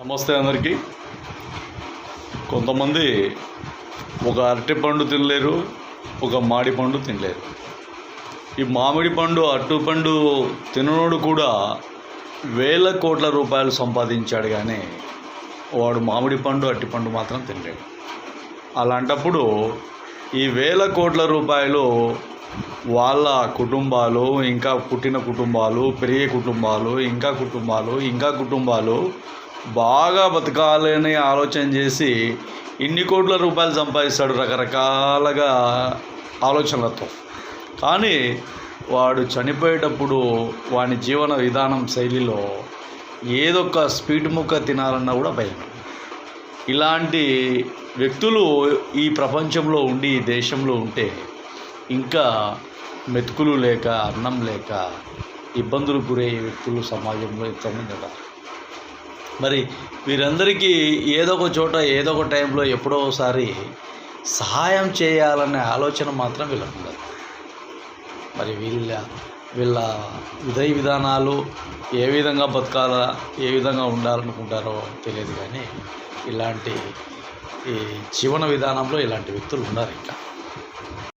నమస్తే అందరికీ. కొంతమంది ఒక అరటి పండు తినలేరు, ఒక మామిడి పండు తినలేరు. ఈ మామిడి పండు అరటి పండు తిననోడు కూడా వేల కోట్ల రూపాయలు సంపాదించాడు, కానీ వాడు మామిడి పండు అరటి పండు మాత్రం తినలేడు. అలాంటప్పుడు ఈ వేల కోట్ల రూపాయలు వాళ్ళ కుటుంబాలు, ఇంకా పుట్టిన కుటుంబాలు, పెరిగే కుటుంబాలు, ఇంకా కుటుంబాలు బాగా బతకాలని ఆలోచన చేసి ఇన్ని కోట్ల రూపాయలు సంపాదిస్తాడు రకరకాలుగా ఆలోచనలతో. కానీ వాడు చనిపోయేటప్పుడు వాని జీవన విధానం శైలిలో ఏదొక స్పీడ్ ముక్క తినాలన్నా కూడా భయం. ఇలాంటి వ్యక్తులు ఈ ప్రపంచంలో ఉండి ఈ దేశంలో ఉంటే ఇంకా మెతుకులు లేక, అన్నం లేక ఇబ్బందులు గురయ్యే వ్యక్తులు సమాజంలో ఎంతోమంది ఉన్నారు. మరి వీరందరికీ ఏదో ఒక చోట, ఏదో ఒక టైంలో, ఎప్పుడో ఒకసారి సహాయం చేయాలనే ఆలోచన మాత్రం వీళ్ళకు ఉండదు. మరి వీళ్ళ విధానాలు ఏ విధంగా బతకాలా, ఏ విధంగా ఉండాలనుకుంటారో తెలియదు. కానీ ఇలాంటి ఈ జీవన విధానంలో ఇలాంటి వ్యక్తులు ఉన్నారు ఇంకా.